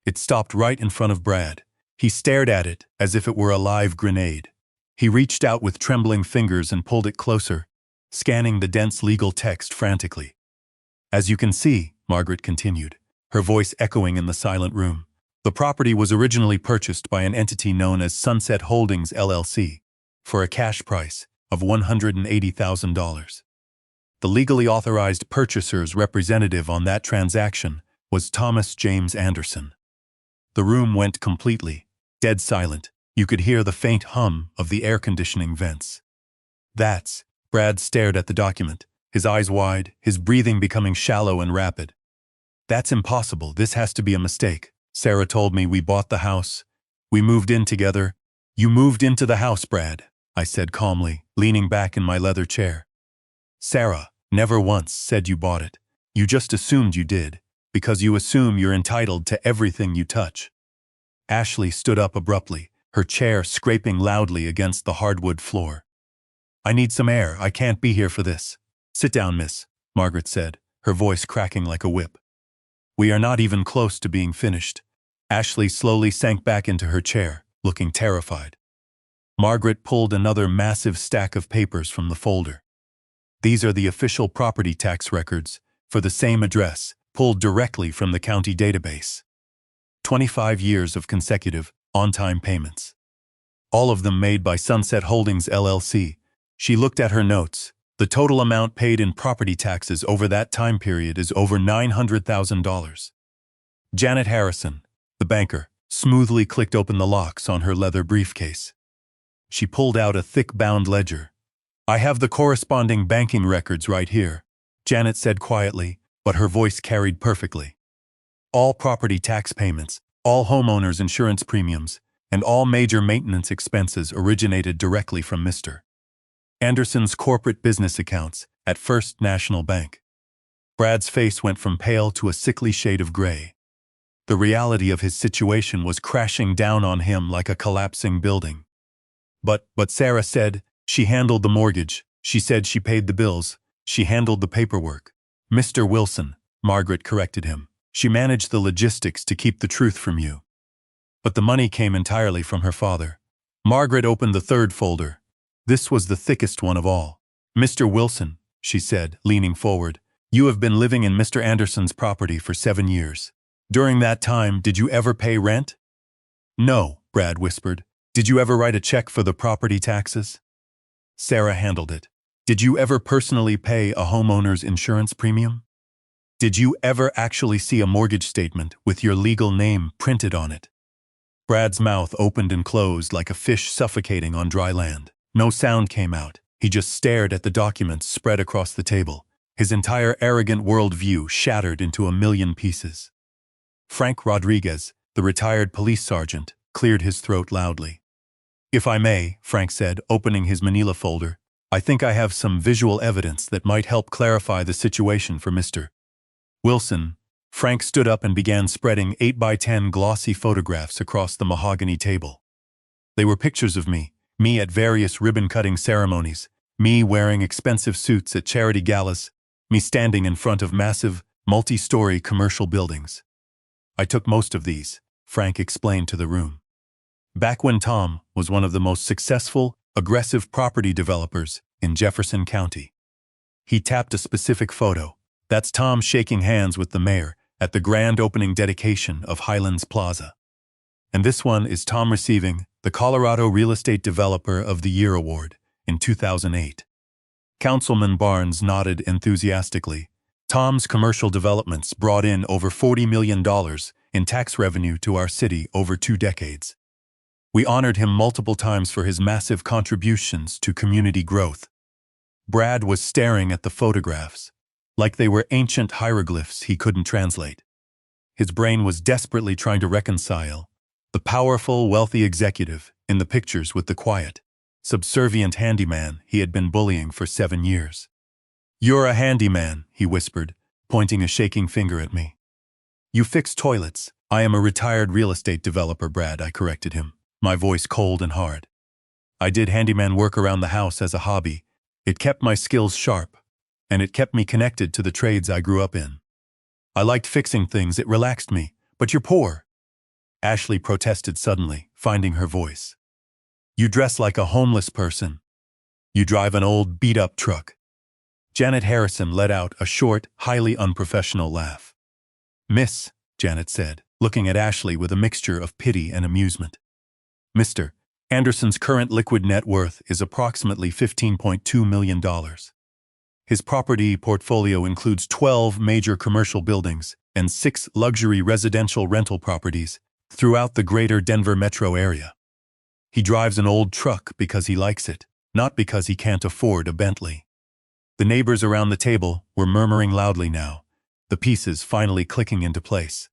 It stopped right in front of Brad. He stared at it as if it were a live grenade. He reached out with trembling fingers and pulled it closer, scanning the dense legal text frantically. "As you can see," Margaret continued, her voice echoing in the silent room, "the property was originally purchased by an entity known as Sunset Holdings LLC for a cash price of $180,000. The legally authorized purchaser's representative on that transaction was Thomas James Anderson." The room went completely dead silent. You could hear the faint hum of the air conditioning vents. "That's..." Brad stared at the document, his eyes wide, his breathing becoming shallow and rapid. "That's impossible. This has to be a mistake. Sarah told me we bought the house. We moved in together." "You moved into the house, Brad," I said calmly, leaning back in my leather chair. "Sarah never once said you bought it. You just assumed you did, because you assume you're entitled to everything you touch." Ashley stood up abruptly, her chair scraping loudly against the hardwood floor. "I need some air. I can't be here for this." "Sit down, miss," Margaret said, her voice cracking like a whip. "We are not even close to being finished." Ashley slowly sank back into her chair, looking terrified. Margaret pulled another massive stack of papers from the folder. "These are the official property tax records for the same address, pulled directly from the county database. 25 years of consecutive, on-time payments. All of them made by Sunset Holdings LLC." She looked at her notes. "The total amount paid in property taxes over that time period is over $900,000. Janet Harrison, the banker, smoothly clicked open the locks on her leather briefcase. She pulled out a thick bound ledger. "I have the corresponding banking records right here," Janet said quietly, but her voice carried perfectly. "All property tax payments, all homeowners' insurance premiums, and all major maintenance expenses originated directly from Mr. Anderson's corporate business accounts at First National Bank." Brad's face went from pale to a sickly shade of gray. The reality of his situation was crashing down on him like a collapsing building. But Sarah said she handled the mortgage. She said she paid the bills. She handled the paperwork." "Mr. Wilson," Margaret corrected him. "She managed the logistics to keep the truth from you. But the money came entirely from her father." Margaret opened the third folder. This was the thickest one of all. "Mr. Wilson, she said, leaning forward. You have been living in Mr. Anderson's property for 7 years. During that time, did you ever pay rent? No, Brad whispered. Did you ever write a check for the property taxes? Sarah handled it. Did you ever personally pay a homeowner's insurance premium? Did you ever actually see a mortgage statement with your legal name printed on it? Brad's mouth opened and closed like a fish suffocating on dry land. No sound came out. He just stared at the documents spread across the table, his entire arrogant worldview shattered into a million pieces. Frank Rodriguez, the retired police sergeant, cleared his throat loudly. If I may, Frank said, opening his manila folder, I think I have some visual evidence that might help clarify the situation for Mr. Wilson. Frank stood up and began spreading 8x10 glossy photographs across the mahogany table. They were pictures of me at various ribbon-cutting ceremonies, me wearing expensive suits at charity galas, me standing in front of massive, multi-story commercial buildings. I took most of these, Frank explained to the room. Back when Tom was one of the most successful, aggressive property developers in Jefferson County. He tapped a specific photo. That's Tom shaking hands with the mayor at the grand opening dedication of Highlands Plaza. And this one is Tom receiving the Colorado Real Estate Developer of the Year Award in 2008. Councilman Barnes nodded enthusiastically. Tom's commercial developments brought in over $40 million in tax revenue to our city over 2 decades. We honored him multiple times for his massive contributions to community growth. Brad was staring at the photographs, like they were ancient hieroglyphs he couldn't translate. His brain was desperately trying to reconcile the powerful, wealthy executive in the pictures with the quiet, subservient handyman he had been bullying for 7 years. You're a handyman, he whispered, pointing a shaking finger at me. You fix toilets. I am a retired real estate developer, Brad, I corrected him, my voice cold and hard. I did handyman work around the house as a hobby. It kept my skills sharp, and it kept me connected to the trades I grew up in. I liked fixing things, it relaxed me. But you're poor. Ashley protested suddenly, finding her voice. You dress like a homeless person. You drive an old, beat-up truck. Janet Harrison let out a short, highly unprofessional laugh. Miss, Janet said, looking at Ashley with a mixture of pity and amusement. Mr. Anderson's current liquid net worth is approximately $15.2 million. His property portfolio includes 12 major commercial buildings and 6 luxury residential rental properties throughout the greater Denver metro area. He drives an old truck because he likes it, not because he can't afford a Bentley. The neighbors around the table were murmuring loudly now, the pieces finally clicking into place.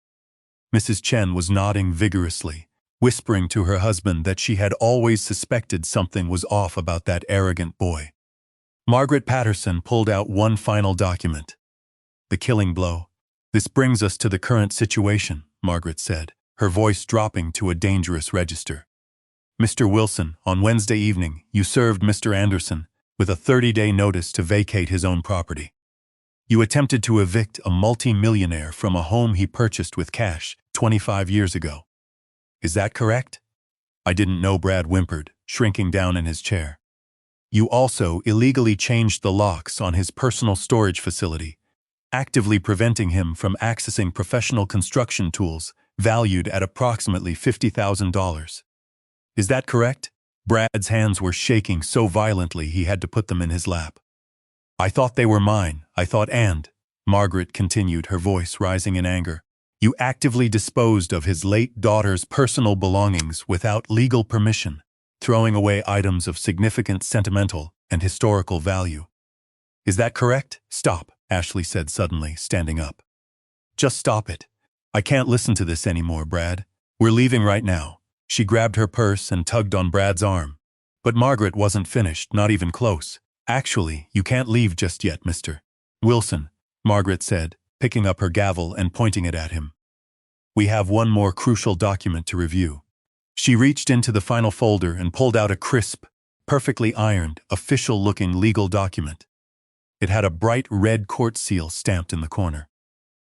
Mrs. Chen was nodding vigorously, whispering to her husband that she had always suspected something was off about that arrogant boy. Margaret Patterson pulled out one final document. The killing blow. This brings us to the current situation, Margaret said, her voice dropping to a dangerous register. Mr. Wilson, on Wednesday evening, you served Mr. Anderson with a 30-day notice to vacate his own property. You attempted to evict a multi-millionaire from a home he purchased with cash 25 years ago. Is that correct? I didn't know, Brad whimpered, shrinking down in his chair. You also illegally changed the locks on his personal storage facility, actively preventing him from accessing professional construction tools valued at approximately $50,000. Is that correct? Brad's hands were shaking so violently he had to put them in his lap. I thought they were mine, and, Margaret continued, her voice rising in anger, you actively disposed of his late daughter's personal belongings without legal permission, throwing away items of significant sentimental and historical value. Is that correct? Stop, Ashley said suddenly, standing up. Just stop it. I can't listen to this anymore, Brad. We're leaving right now. She grabbed her purse and tugged on Brad's arm. But Margaret wasn't finished, not even close. Actually, you can't leave just yet, Mr. Wilson, Margaret said, picking up her gavel and pointing it at him. We have one more crucial document to review. She reached into the final folder and pulled out a crisp, perfectly ironed, official-looking legal document. It had a bright red court seal stamped in the corner.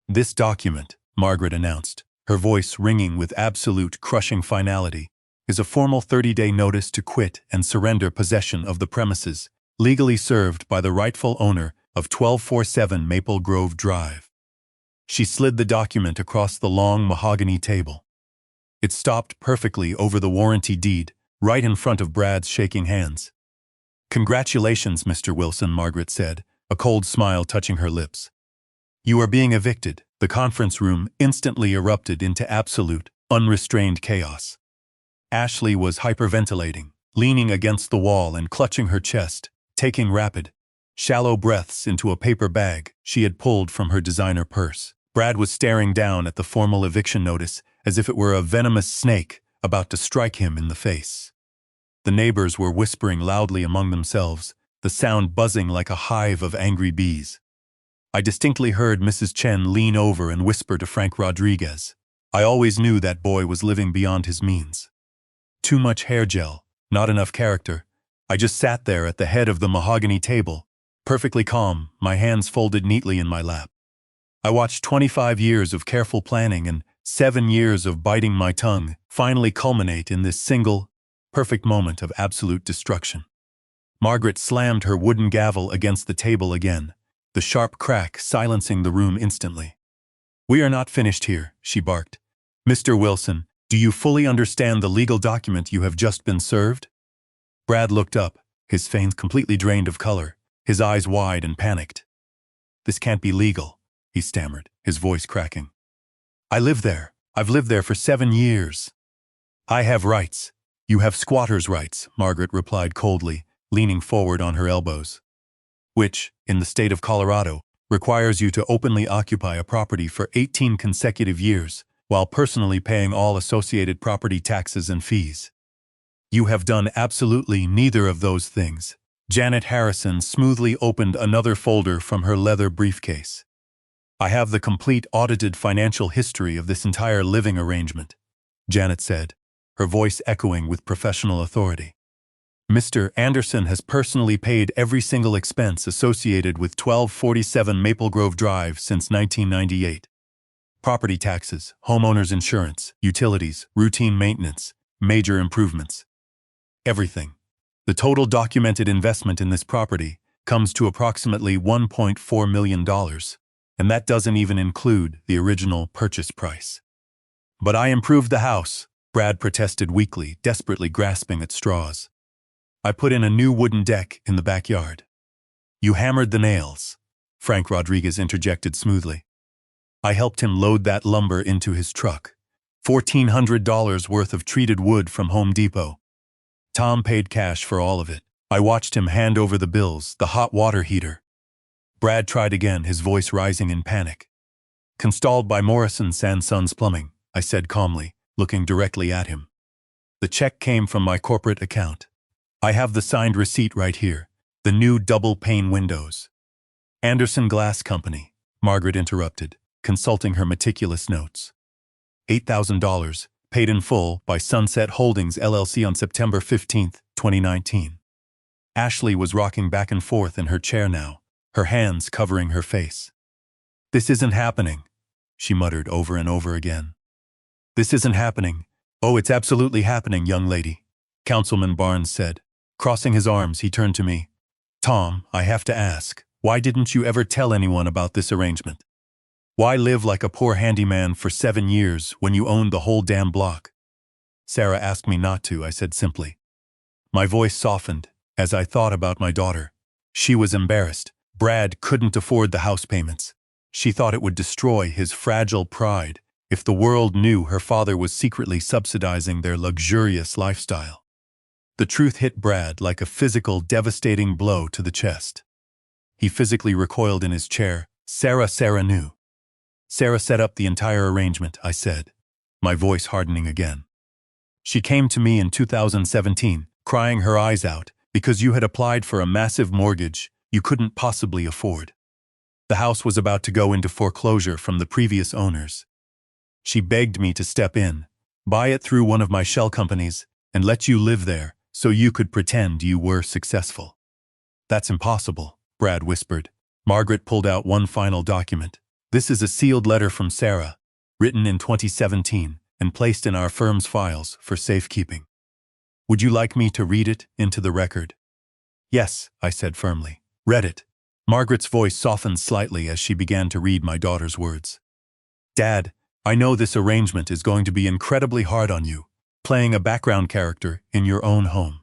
This document, Margaret announced, her voice ringing with absolute crushing finality, is a formal 30-day notice to quit and surrender possession of the premises legally served by the rightful owner, of 1247 Maple Grove Drive. She slid the document across the long mahogany table. It stopped perfectly over the warranty deed, right in front of Brad's shaking hands. "Congratulations, Mr. Wilson," Margaret said, a cold smile touching her lips. "You are being evicted." The conference room instantly erupted into absolute, unrestrained chaos. Ashley was hyperventilating, leaning against the wall and clutching her chest, taking rapid, shallow breaths into a paper bag she had pulled from her designer purse. Brad was staring down at the formal eviction notice as if it were a venomous snake about to strike him in the face. The neighbors were whispering loudly among themselves, the sound buzzing like a hive of angry bees. I distinctly heard Mrs. Chen lean over and whisper to Frank Rodriguez, "I always knew that boy was living beyond his means. Too much hair gel, not enough character." I just sat there at the head of the mahogany table, perfectly calm, my hands folded neatly in my lap. I watched 25 years of careful planning and 7 years of biting my tongue finally culminate in this single, perfect moment of absolute destruction. Margaret slammed her wooden gavel against the table again, the sharp crack silencing the room instantly. "We are not finished here," she barked. "Mr. Wilson, do you fully understand the legal document you have just been served?" Brad looked up, his face completely drained of color, his eyes wide and panicked. "This can't be legal," he stammered, his voice cracking. "I live there. I've lived there for 7 years. I have rights." "You have squatter's rights," Margaret replied coldly, leaning forward on her elbows. "Which, in the state of Colorado, requires you to openly occupy a property for 18 consecutive years, while personally paying all associated property taxes and fees. You have done absolutely neither of those things." Janet Harrison smoothly opened another folder from her leather briefcase. "I have the complete audited financial history of this entire living arrangement," Janet said, her voice echoing with professional authority. "Mr. Anderson has personally paid every single expense associated with 1247 Maple Grove Drive since 1998. Property taxes, homeowner's insurance, utilities, routine maintenance, major improvements. Everything. The total documented investment in this property comes to approximately $1.4 million, and that doesn't even include the original purchase price." "But I improved the house," Brad protested weakly, desperately grasping at straws. "I put in a new wooden deck in the backyard." "You hammered the nails," Frank Rodriguez interjected smoothly. "I helped him load that lumber into his truck. $1,400 worth of treated wood from Home Depot. Tom paid cash for all of it. I watched him hand over the bills, the hot water heater." Brad tried again, his voice rising in panic. "Installed by Morrison & Sons Plumbing," I said calmly, looking directly at him. "The check came from my corporate account. I have the signed receipt right here, the new double-pane windows." "Anderson Glass Company," Margaret interrupted, consulting her meticulous notes. $8,000, paid in full by Sunset Holdings LLC on September 15, 2019. Ashley was rocking back and forth in her chair now, her hands covering her face. "This isn't happening," she muttered over and over again. "This isn't happening." "Oh, it's absolutely happening, young lady," Councilman Barnes said. Crossing his arms, he turned to me. "Tom, I have to ask, why didn't you ever tell anyone about this arrangement? Why live like a poor handyman for 7 years when you owned the whole damn block?" "Sarah asked me not to," I said simply. My voice softened as I thought about my daughter. She was embarrassed. Brad couldn't afford the house payments. She thought it would destroy his fragile pride if the world knew her father was secretly subsidizing their luxurious lifestyle. The truth hit Brad like a physical, devastating blow to the chest. He physically recoiled in his chair. Sarah knew. "Sarah set up the entire arrangement," I said, my voice hardening again. "She came to me in 2017, crying her eyes out, because you had applied for a massive mortgage you couldn't possibly afford. The house was about to go into foreclosure from the previous owners. She begged me to step in, buy it through one of my shell companies, and let you live there so you could pretend you were successful." "That's impossible," Brad whispered. Margaret pulled out one final document. "This is a sealed letter from Sarah, written in 2017 and placed in our firm's files for safekeeping. Would you like me to read it into the record?" "Yes," I said firmly. "Read it." Margaret's voice softened slightly as she began to read my daughter's words. Dad, I know this arrangement is going to be incredibly hard on you, playing a background character in your own home.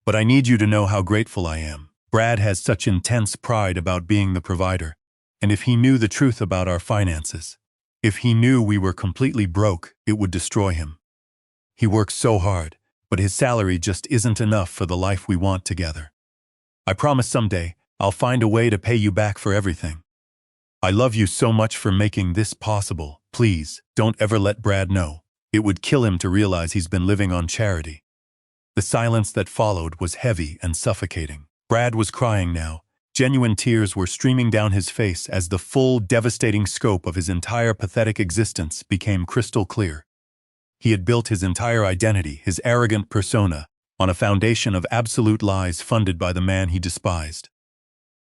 But I need you to know how grateful I am. Brad has such intense pride about being the provider, and if he knew the truth about our finances, if he knew we were completely broke, it would destroy him. He works so hard, but his salary just isn't enough for the life we want together. I promise someday I'll find a way to pay you back for everything. I love you so much for making this possible. Please, don't ever let Brad know. It would kill him to realize he's been living on charity. The silence that followed was heavy and suffocating. Brad was crying now. Genuine tears were streaming down his face as the full, devastating scope of his entire pathetic existence became crystal clear. He had built his entire identity, his arrogant persona, on a foundation of absolute lies funded by the man he despised.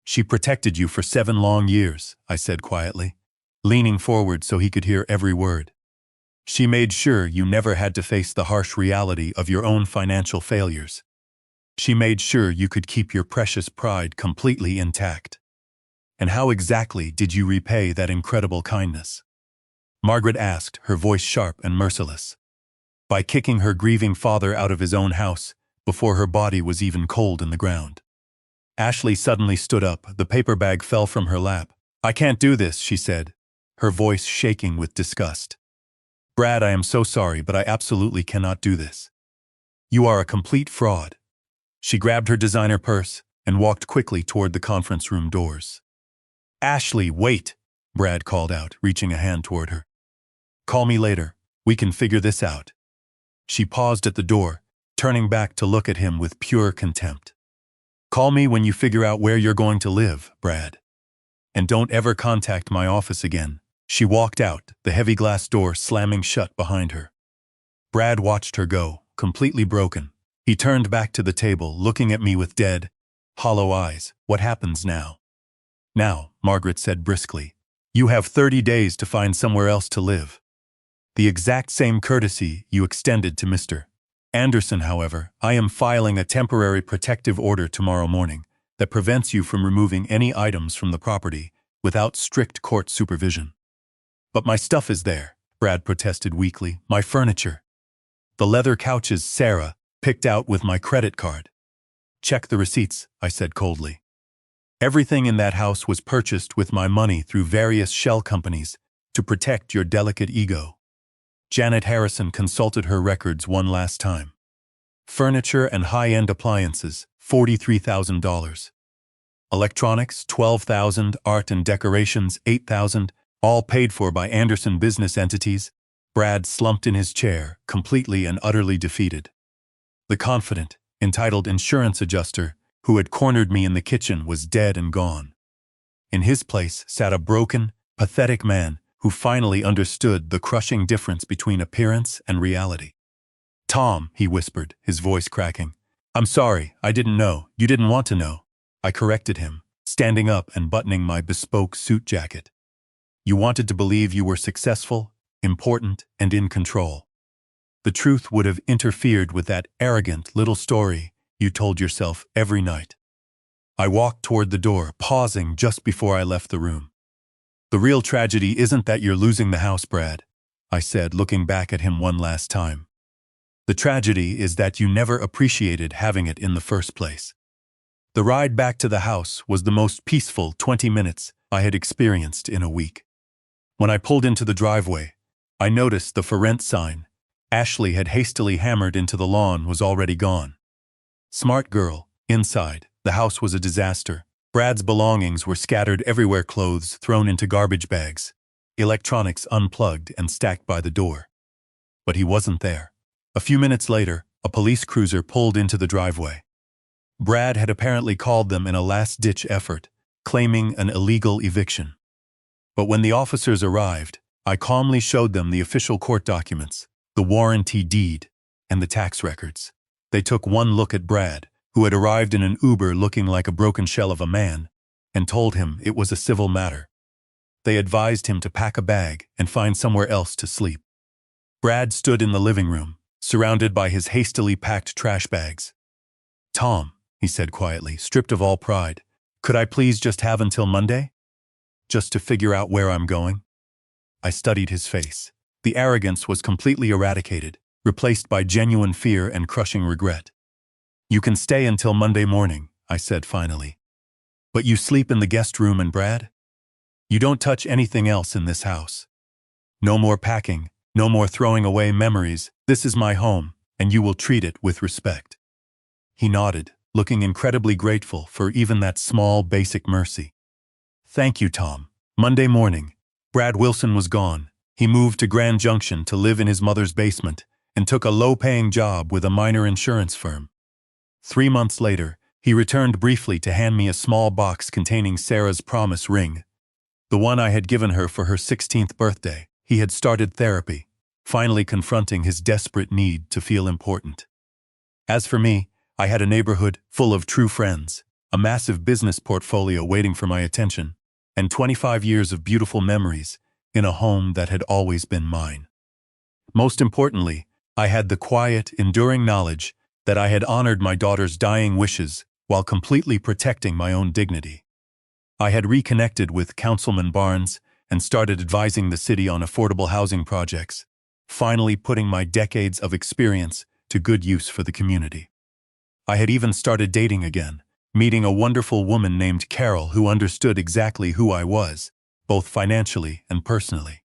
She protected you for 7 long years, I said quietly, leaning forward so he could hear every word. She made sure you never had to face the harsh reality of your own financial failures. She made sure you could keep your precious pride completely intact. And how exactly did you repay that incredible kindness? Margaret asked, her voice sharp and merciless. By kicking her grieving father out of his own house before her body was even cold in the ground. Ashley suddenly stood up. The paper bag fell from her lap. I can't do this, she said, her voice shaking with disgust. Brad, I am so sorry, but I absolutely cannot do this. You are a complete fraud. She grabbed her designer purse and walked quickly toward the conference room doors. Ashley, wait, Brad called out, reaching a hand toward her. Call me later. We can figure this out. She paused at the door, turning back to look at him with pure contempt. Call me when you figure out where you're going to live, Brad. And don't ever contact my office again. She walked out, the heavy glass door slamming shut behind her. Brad watched her go, completely broken. He turned back to the table, looking at me with dead, hollow eyes. What happens now? Now, Margaret said briskly, you have 30 days to find somewhere else to live. The exact same courtesy you extended to Mr. Anderson, however, I am filing a temporary protective order tomorrow morning that prevents you from removing any items from the property without strict court supervision. But my stuff is there, Brad protested weakly, my furniture. The leather couches Sarah picked out with my credit card. Check the receipts, I said coldly. Everything in that house was purchased with my money through various shell companies to protect your delicate ego. Janet Harrison consulted her records one last time. Furniture and high-end appliances, $43,000. Electronics, $12,000, art and decorations, $8,000, all paid for by Anderson business entities. Brad slumped in his chair, completely and utterly defeated. The confident, entitled insurance adjuster who had cornered me in the kitchen was dead and gone. In his place sat a broken, pathetic man who finally understood the crushing difference between appearance and reality. Tom, he whispered, his voice cracking. I'm sorry, I didn't know. You didn't want to know. I corrected him, standing up and buttoning my bespoke suit jacket. You wanted to believe you were successful, important, and in control. The truth would have interfered with that arrogant little story you told yourself every night. I walked toward the door, pausing just before I left the room. The real tragedy isn't that you're losing the house, Brad, I said, looking back at him one last time. The tragedy is that you never appreciated having it in the first place. The ride back to the house was the most peaceful 20 minutes I had experienced in a week. When I pulled into the driveway, I noticed the for rent sign Ashley had hastily hammered into the lawn was already gone. Smart girl. Inside, the house was a disaster. Brad's belongings were scattered everywhere, clothes thrown into garbage bags, electronics unplugged and stacked by the door. But he wasn't there. A few minutes later, a police cruiser pulled into the driveway. Brad had apparently called them in a last-ditch effort, claiming an illegal eviction. But when the officers arrived, I calmly showed them the official court documents, the warranty deed, and the tax records. They took one look at Brad, who had arrived in an Uber looking like a broken shell of a man, and told him it was a civil matter. They advised him to pack a bag and find somewhere else to sleep. Brad stood in the living room, surrounded by his hastily packed trash bags. Tom, he said quietly, stripped of all pride, Could I please just have until Monday? Just to figure out where I'm going? I studied his face. The arrogance was completely eradicated, replaced by genuine fear and crushing regret. You can stay until Monday morning, I said finally. But you sleep in the guest room and Brad? You don't touch anything else in this house. No more packing, no more throwing away memories. This is my home, and you will treat it with respect. He nodded, looking incredibly grateful for even that small, basic mercy. Thank you, Tom. Monday morning, Brad Wilson was gone. He moved to Grand Junction to live in his mother's basement and took a low-paying job with a minor insurance firm. 3 months later, he returned briefly to hand me a small box containing Sarah's promise ring, the one I had given her for her 16th birthday. He had started therapy, finally confronting his desperate need to feel important. As for me, I had a neighborhood full of true friends, a massive business portfolio waiting for my attention, and 25 years of beautiful memories in a home that had always been mine. Most importantly, I had the quiet, enduring knowledge that I had honored my daughter's dying wishes while completely protecting my own dignity. I had reconnected with Councilman Barnes and started advising the city on affordable housing projects, finally putting my decades of experience to good use for the community. I had even started dating again, meeting a wonderful woman named Carol who understood exactly who I was, both financially and personally.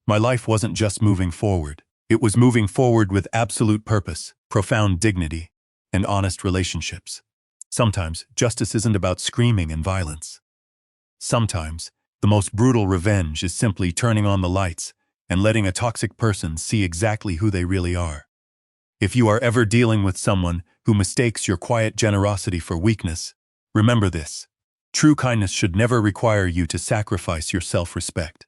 My life wasn't just moving forward. It was moving forward with absolute purpose, profound dignity, and honest relationships. Sometimes, justice isn't about screaming and violence. Sometimes, the most brutal revenge is simply turning on the lights and letting a toxic person see exactly who they really are. If you are ever dealing with someone who mistakes your quiet generosity for weakness, remember this: true kindness should never require you to sacrifice your self-respect.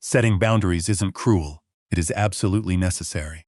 Setting boundaries isn't cruel, it is absolutely necessary.